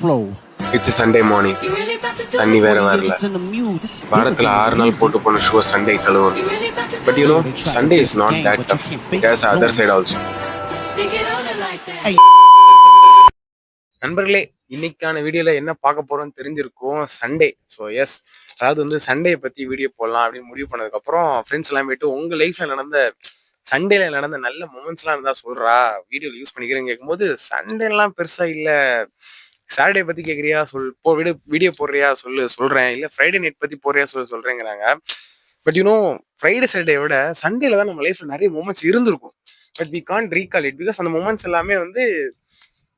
flow. It's Sunday morning. தண்ணி வேற வரல. வாரத்தில் 6 நாள் போட்டு போன ஷூ சண்டே கழுவணும். But you know Sunday is not that tough. It has other side also. நண்பர்களே, இன்னைக்கான வீடியோல என்ன பார்க்க போறோம்னு தெரிஞ்சிருக்கும். சண்டே. ஸோ எஸ், அதாவது வந்து சண்டே பத்தி வீடியோ போடலாம் அப்படின்னு முடிவு பண்ணதுக்கப்புறம் ஃப்ரெண்ட்ஸ் எல்லாம் போயிட்டு உங்க லைஃப்ல நடந்த சண்டேல நடந்த நல்ல மூமெண்ட்ஸ்லாம் இருந்தா சொல்றா, வீடியோல யூஸ் பண்ணிக்கிறேன்னு கேட்கும்போது சண்டேலாம் பெருசா இல்ல, சாட்டர்டே பத்தி கேட்குறியா வீடியோ போடுறியா சொல்றேன், இல்ல ஃப்ரைடே நைட் பத்தி போடுறியா சொல்றேங்கிறாங்க. பட் யூனோ ஃப்ரைடே சாட்டர்டே விட சண்டேல தான் நம்ம லைஃப்ல நிறைய மூமெண்ட்ஸ் இருந்திருக்கும். But we can't recall it because அந்த மூமெண்ட்ஸ் எல்லாமே வந்து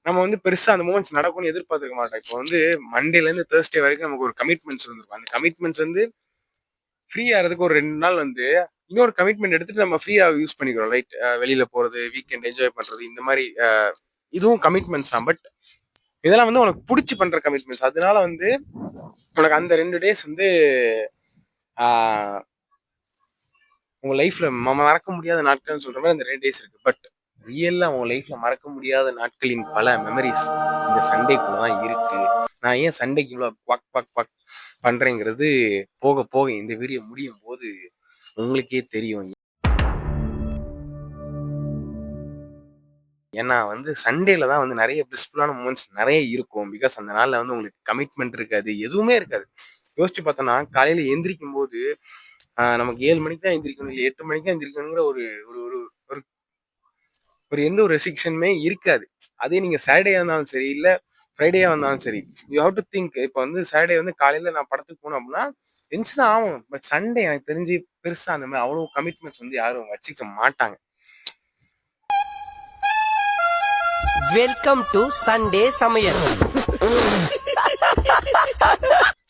நம்ம வந்து பெருசா அந்த மூமெண்ட்ஸ் நடக்கும்னு எதிர்பார்த்துக்க மாட்டோம். இப்போ வந்து மண்டேல இருந்து தேர்ஸ்டே வரைக்கும் நமக்கு ஒரு கமிட்மெண்ட்ஸ் இருந்திருக்கும். அந்த கமிட்மெண்ட்ஸ் வந்து ஃப்ரீ ஆகிறதுக்கு ஒரு 2 நாள் வந்து இன்னொரு கமிட்மெண்ட் எடுத்துட்டு நம்ம ஃப்ரீயா யூஸ் பண்ணிக்கிறோம். ரைட், வெளியில போறது, வீக்கெண்ட் என்ஜாய் பண்றது, இந்த மாதிரி இதுவும் கமிட்மெண்ட்ஸ் தான். பட் இதெல்லாம் வந்து உனக்கு பிடிச்சி பண்ற கமிட்மெண்ட்ஸ். அதனால வந்து உனக்கு அந்த 2 டேஸ் வந்து உங்க லைஃப்ல மறக்க முடியாத நாட்கள்னு சொல்ற மாதிரி அந்த 2 டேஸ் இருக்கு. பட் ரியல்லா உங்க லைஃப்ல மறக்க முடியாத நாட்களின் பல மெமரிஸ் இந்த சண்டேக்குள்ளதான் இருக்கு. நான் ஏன் சண்டேக்கு இவ்வளவு பக் பண்றேங்கிறது போக போக இந்த வீடியோ முடியும் போது உங்களுக்கே தெரியும். ஏன்னா வந்து சண்டேல தான் வந்து நிறைய பிளிஸ்ஃபுல்லான மூமெண்ட்ஸ் நிறைய இருக்கும். பிகாஸ் அந்த நாள்ல வந்து உங்களுக்கு கமிட்மெண்ட் இருக்காது, எதுவுமே இருக்காது. யோசிச்சு பார்த்தோம்னா காலையில எந்திரிக்கும் போது நமக்கு 7 மணிக்கு தான் எந்திரிக்கணும், இல்லை 8 மணிக்கு தான் எந்திரிக்கணுங்கிற ஒரு ஒரு ஒரு ஒரு ஒரு எந்த ஒரு ரெஸ்ட்ரிக்ஷனுமே இருக்காது. அதே நீங்க சாட்டர்டே வந்தாலும் சரி, இல்ல ஃப்ரைடேயா வந்தாலும் சரி, யூ ஹவ் டு திங்க். இப்போ வந்து சாட்டர்டே வந்து காலையில நான் படத்துக்கு போனோம் அப்படின்னா எந்திரிச்சுதான் ஆகணும். பட் சண்டே எனக்கு தெரிஞ்சு பெருசா அந்த மாதிரி அவ்வளவு கமிட்மெண்ட்ஸ் வந்து யாரும் வச்சுக்க மாட்டாங்க. வெல்கம் டு சண்டே சமையல்.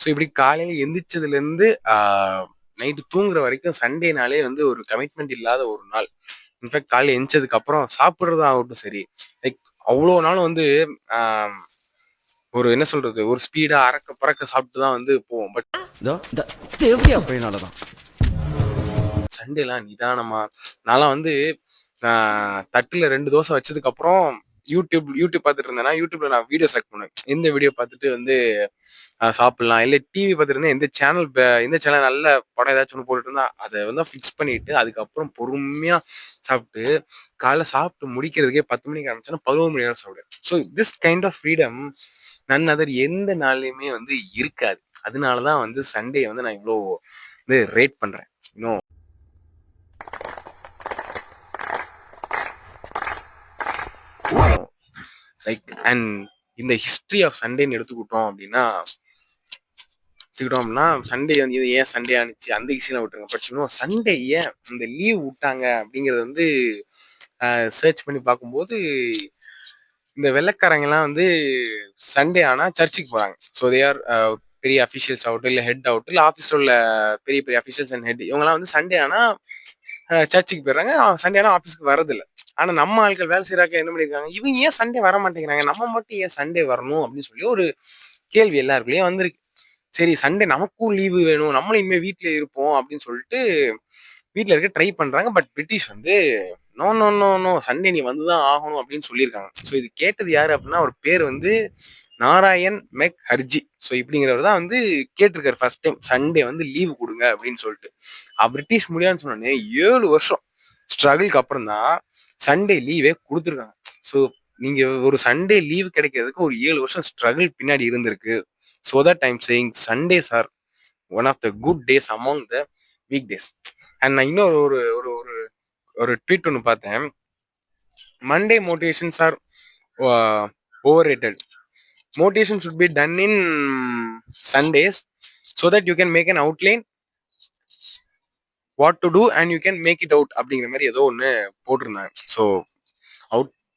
ஸோ இப்படி காலையில எந்திரிச்சதுல இருந்து நைட்டு தூங்குற வரைக்கும் சண்டேனாலே வந்து ஒரு கமிட்மெண்ட் இல்லாத ஒரு நாள். இன்ஃபேக்ட் காலையில எந்திரிச்சதுக்கு அப்புறம் சாப்பிட்றது ஆகட்டும் சரி, லைக் அவ்வளோ நாளும் வந்து ஒரு என்ன சொல்றது, ஒரு ஸ்பீடா அறக்க பறக்க சாப்பிட்டு தான் வந்து போவோம். பட் சண்டேலாம் நிதானமா, நான்லாம் வந்து தட்டுல 2 தோசை வச்சதுக்கு அப்புறம் யூடியூப் பார்த்துட்டு இருந்தேன்னா யூடியூப்ல நான் வீடியோ செலக்ட் பண்ணுவேன். எந்த வீடியோ பார்த்துட்டு வந்து சாப்பிடலாம், இல்லை டிவி பார்த்துட்டு இருந்தேன் எந்த சேனல் நல்ல படம் ஏதாச்சும் ஒன்று போட்டுட்டு இருந்தா அதை வந்து ஃபிக்ஸ் பண்ணிட்டு அதுக்கப்புறம் பொறுமையா சாப்பிட்டு காலைல சாப்பிட்டு முடிக்கிறதுக்கே 10 மணிக்கு ஆரம்பிச்சோன்னா 11 மணி நேரம் சாப்பிடுவேன். So this kind of freedom none other எந்த நாள்லையுமே வந்து இருக்காது. அதனாலதான் வந்து சண்டே வந்து நான் இவ்வளோ வந்து ரேட் பண்றேன். இன்னும் லைக் அண்ட் இந்த ஹிஸ்டரி ஆஃப் சண்டேன்னு எடுத்துக்கிட்டோம் அப்படின்னா சண்டே வந்து இது ஏன் சண்டே ஆனிச்சு அந்த ஹிஸ்டரியை விட்டுருங்க. பட் இன்னும் சண்டே ஏன் இந்த லீவ் விட்டாங்க அப்படிங்கறது வந்து சர்ச் பண்ணி பார்க்கும்போது இந்த வெள்ளைக்காரங்கெல்லாம் வந்து சண்டே ஆனா சர்ச்சுக்கு போறாங்க. ஸோ தே ஆர் பெரிய அஃபிஷியல்ஸ் ஆகட்டும், இல்லை ஹெட் ஆகட்டும், இல்லை ஆஃபீஸில் உள்ள பெரிய பெரிய அஃபிஷியல்ஸ் அண்ட் ஹெட், இவங்கெல்லாம் வந்து சண்டே ஆனா சர்ச்சுக்கு போயிடுறாங்க. சண்டே ஆனா ஆஃபீஸ்க்கு வரதில்லை. ஆனா நம்ம ஆட்கள் வேலை செய்யறாங்க என்ன பண்ணிருக்காங்க, இவங்க ஏன் சண்டே வர மாட்டேங்கிறாங்க, நம்ம மட்டும் ஏன் சண்டே வரணும் அப்படின்னு சொல்லி ஒரு கேள்வி எல்லாருக்குள்ளேயும் வந்திருக்கு. சரி, சண்டே நமக்கும் லீவு வேணும், நம்மளும் இனிமே வீட்டுல இருப்போம் அப்படின்னு சொல்லிட்டு வீட்டுல இருக்க ட்ரை பண்றாங்க. பட் பிரிட்டிஷ் வந்து no no no no, Sunday நீ வந்துதான் ஆகணும் அப்படின்னு சொல்லியிருக்காங்க. ஸோ இது கேட்டது யாரு அப்படின்னா, ஒரு பேர் வந்து நாராயண் மெக் ஹர்ஜி. ஸோ இப்படிங்கிறவர் தான் வந்து கேட்டிருக்காரு ஃபர்ஸ்ட் டைம் சண்டே வந்து லீவு கொடுங்க அப்படின்னு சொல்லிட்டு. பிரிட்டிஷ் முடியாதுன்னு சொன்னோடனே 7 வருஷம் ஸ்ட்ரகிள்க்கு அப்புறம் தான் சண்டே லீவே கொடுத்துருக்காங்க. ஸோ நீங்க ஒரு சண்டே லீவ் கிடைக்கிறதுக்கு ஒரு 7 வருஷம் ஸ்ட்ரகிள் பின்னாடி இருந்திருக்கு. So that I'm saying Sundays are one of the good days among the week days. And நான் இன்னொரு ஒரு ஒரு ஒரு ஒரு ட்வீட் ஒன்று பார்த்தேன். Monday motivations are overrated. Motivation should be done in Sundays so that you can make an outline what to do and you can make it out அப்படிங்கிற மாதிரி ஏதோ ஒன்று போட்டிருந்தாங்க. ஸோ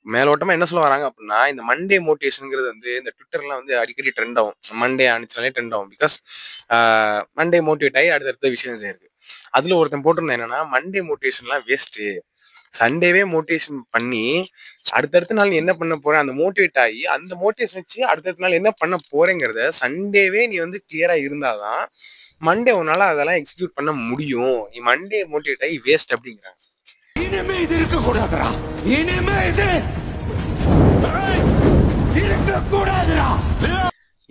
மேலோட்டமா என்ன சொல்ல வராங்க அப்படின்னா, இந்த மண்டே மோட்டிவேஷனுங்கிறது வந்து இந்த ட்விட்டர்லாம் வந்து அடிக்கடி ட்ரெண்ட் ஆகும். மண்டே ஆனிச்சுனாலே ட்ரெண்ட் ஆகும். பிகாஸ் மண்டே மோட்டிவேட் ஆகி அடுத்தடுத்த விஷயம் செய்யிருக்கு. அதுல ஒருத்தன் போட்டிருந்தேன் என்னன்னா, மண்டே மோட்டிவேஷன்லாம் வேஸ்ட்டு, சண்டேவே மோட்டிவேஷன் பண்ணி அடுத்தடுத்த நாள் என்ன பண்ண போறேன், அந்த மோட்டிவேட் ஆகி அந்த மோட்டிவேஷன் வச்சு அடுத்தடுத்த நாள் என்ன பண்ண போறேங்கிறத சண்டேவே நீ வந்து கிளியரா இருந்தாதான் மண்டே உன்னால அதெல்லாம் எக்ஸிக்யூட் பண்ண முடியும். நீ மண்டே மோட்டிவேட் ஆகி வேஸ்ட் அப்படிங்கிறாங்க. இனிமே இது இருக்க கூடாதுடா, இனிமே இது இருக்க கூடாதுடா.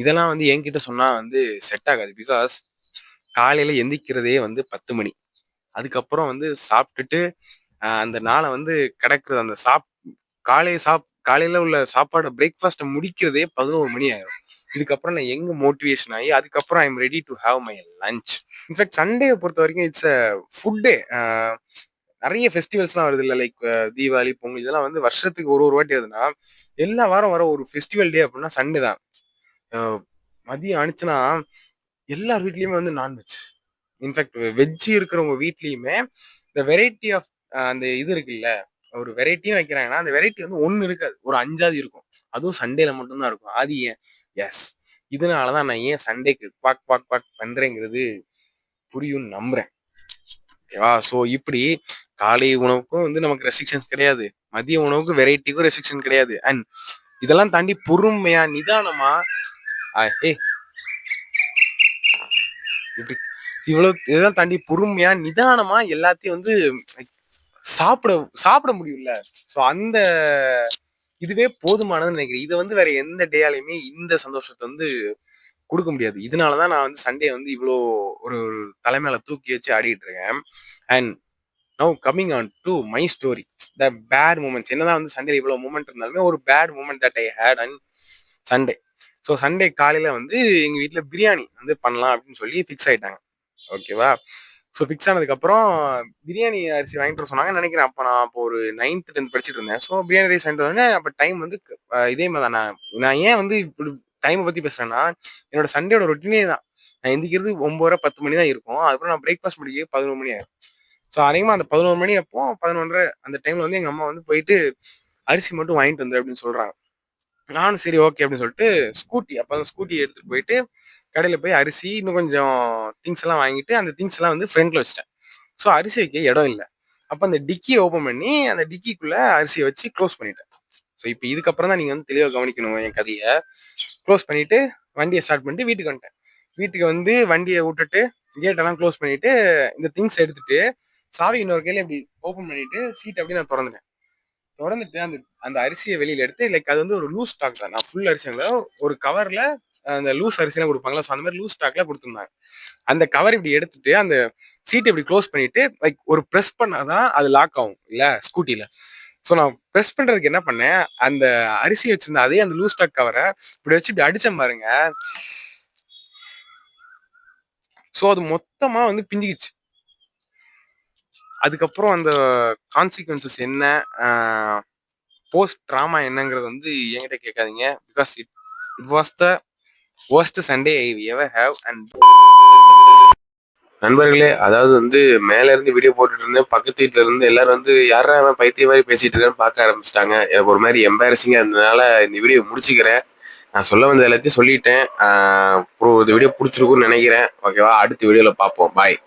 இதெல்லாம் வந்து என்கிட்ட சொன்னா வந்து செட் ஆகாது. பிகாஸ் காலையில எந்திரிக்கிறதே வந்து 10 மணி. அதுக்கப்புறம் வந்து சாப்பிட்டுட்டு அந்த நாளை வந்து கிடக்குறது அந்த காலையில உள்ள சாப்பாடு பிரேக்ஃபாஸ்ட்டை முடிக்கிறதே 11 மணி ஆயிரும். இதுக்கப்புறம் நான் எங்க மோட்டிவேஷன் ஆகி அதுக்கப்புறம் I am ready to have my lunch. In fact சண்டேவை பொறுத்த வரைக்கும் இட்ஸ் அ ஃபுட் டே. நிறைய ஃபெஸ்டிவல்ஸ்லாம் வருது இல்லை, லைக் தீபாவளி, பொங்கல், இதெல்லாம் வந்து வருஷத்துக்கு ஒரு வாட்டி வருதுன்னா எல்லா வாரம் வர ஒரு ஃபெஸ்டிவல் டே அப்படின்னா சண்டே தான். அஹ் மதியம் ஆனிச்சுன்னா எல்லார் வீட்லயுமே வந்து நான்வெஜ். இன்ஃபேக்ட் வெஜ் இருக்கிறவங்க வீட்லயுமே இந்த வெரைட்டி ஆஃப் அந்த இது இருக்குல்ல, ஒரு வெரைட்டின்னு வைக்கிறாங்கன்னா அந்த வெரைட்டி வந்து ஒன்று இருக்காது, ஒரு 5 இருக்கும். அதுவும் சண்டேல மட்டும்தான் இருக்கும். அது ஏன்? எஸ், இதனாலதான் நான் ஏன் சண்டேக்கு பாக் பாக் பாக் பண்றேங்கிறது புரியும்னு நம்புறேன். ஓகேவா? ஸோ இப்படி காலை உணவுக்கும் வந்து நமக்கு ரெஸ்ட்ரிக்ஷன்ஸ் கிடையாது, மதிய உணவுக்கு வெரைட்டிக்கும் ரெஸ்ட்ரிக்ஷன் கிடையாது. அண்ட் இதெல்லாம் தாண்டி பொறுமையா நிதானமா ஏ இப்படி இவ்வளவு இதெல்லாம் தாண்டி பொறுமையா நிதானமா எல்லாத்தையும் வந்து சாப்பிட சாப்பிட முடியும்ல. ஸோ அந்த இதுவே போதுமானதுன்னு நினைக்கிறேன். இதை வந்து வேற எந்த டேயாலையுமே இந்த சந்தோஷத்தை வந்து கொடுக்க முடியாது. இதனாலதான் நான் வந்து சண்டே வந்து இவ்வளோ ஒரு ஒரு தலைமையில தூக்கி வச்சு ஆடிட்டு இருக்கேன். And now coming on to my story, the bad moments. என்னதான் வந்து சண்டே இவ்வளோ மூமெண்ட் இருந்தாலுமே ஒரு bad moment that I hate and Sunday. So Sunday காலையில வந்து எங்க வீட்டில் பிரியாணி வந்து பண்ணலாம் அப்படின்னு சொல்லி ஃபிக்ஸ் ஆயிட்டாங்க. ஓகேவா? ஸோ ஃபிக்ஸ் ஆனதுக்கப்புறம் பிரியாணி அரிசி வாங்கிட்டு வர சொன்னாங்கன்னு நினைக்கிறேன். அப்போ ஒரு 9th 10th படிச்சுட்டு இருந்தேன். ஸோ பிரியாணி ரைஸ் வாங்கிட்டு வந்தோடனே அப்போ டைம் வந்து இதே மாதிரி தான். நான் ஏன் வந்து இப்படி டைமை பற்றி பேசுறேன்னா, என்னோட சண்டேயோட ரொட்டீனே தான். நான் எந்திக்கிறது 9:30 10 மணி தான் இருக்கும். அதுக்கப்புறம் நான் பிரேக்ஃபாஸ்ட் முடிக்க 11 மணி ஆகும். ஸோ அதிகமாக அந்த 11 மணி அப்போ 11:30 அந்த டைம்ல வந்து எங்கள் அம்மா வந்து போயிட்டு அரிசி மட்டும் வாங்கிட்டு வந்து அப்படின்னு சொல்றாங்க. நானும் சரி ஓகே அப்படின்னு சொல்லிட்டு ஸ்கூட்டி எடுத்துட்டு போயிட்டு கடையில் போய் அரிசி இன்னும் கொஞ்சம் திங்ஸ் எல்லாம் வாங்கிட்டு அந்த திங்ஸ் எல்லாம் வந்து ஃப்ரண்ட்ல வச்சிட்டேன். ஸோ அரிசி வைக்க இடம் இல்லை. அப்போ அந்த டிக்கியை ஓப்பன் பண்ணி அந்த டிக்கிக்குள்ள அரிசியை வச்சு க்ளோஸ் பண்ணிட்டேன். ஸோ இப்போ இதுக்கப்புறம் தான் நீங்கள் வந்து தெளிவாக கவனிக்கணும் என் கதையை. க்ளோஸ் பண்ணிட்டு வண்டியை ஸ்டார்ட் பண்ணிட்டு வீட்டுக்கு வந்துட்டேன். வீட்டுக்கு வந்து வண்டியை விட்டுட்டு கேட்டெல்லாம் க்ளோஸ் பண்ணிட்டு இந்த திங்ஸ் எடுத்துட்டு சாவி இன்னொரு கையில இப்படி ஓப்பன் பண்ணிட்டு சீட் அப்படி நான் திறந்துட்டேன். திறந்துட்டு அந்த அந்த அரிசியை வெளியில எடுத்து, லைக் அது வந்து ஒரு லூஸ் ஸ்டாக் தான், நான் ஃபுல் அரிசிங்கள ஒரு கவர்ல அந்த லூஸ் அரிசிலாம் கொடுப்பாங்களா, ஸோ அந்த மாதிரி லூஸ் ஸ்டாக்ல கொடுத்துருந்தாங்க. அந்த கவர் இப்படி எடுத்துட்டு அந்த சீட்டை இப்படி க்ளோஸ் பண்ணிட்டு லைக் ஒரு ப்ரெஸ் பண்ணாதான் அது லாக் ஆகும் இல்ல ஸ்கூட்டில. ஸோ நான் ப்ரெஸ் பண்றதுக்கு என்ன பண்ணேன், அந்த அரிசி வச்சிருந்த அதே அந்த லூஸ் ஸ்டாக் கவரை இப்படி வச்சு இப்படி அடிச்சேன் பாருங்க. ஸோ அது மொத்தமா வந்து பிஞ்சிக்கிச்சு. அதுக்கப்புறம் அந்த கான்சிக்வன்சஸ் என்ன, போஸ்ட் ட்ராமா என்னங்கிறது வந்து என்கிட்ட கேட்காதீங்க. Because it was the worst Sunday I ever have. And நண்பர்களே, அதாவது வந்து மேல இருந்து வீடியோ போட்டுட்டு இருந்தேன், பக்கத்து வீட்டுல இருந்து எல்லாரும் வந்து யாரா பைத்திய மாதிரி பேசிட்டு இருக்கேன்னு பார்க்க ஆரம்பிச்சிட்டாங்க. எனக்கு ஒரு மாதிரி எம்பாரசிங்கா இருந்ததுனால இந்த வீடியோ முடிச்சுக்கிறேன். நான் சொல்ல வந்த எல்லாத்தையும் சொல்லிட்டேன். இந்த வீடியோ பிடிச்சிருக்குன்னு நினைக்கிறேன். ஓகேவா? அடுத்த வீடியோல பார்ப்போம். பாய்.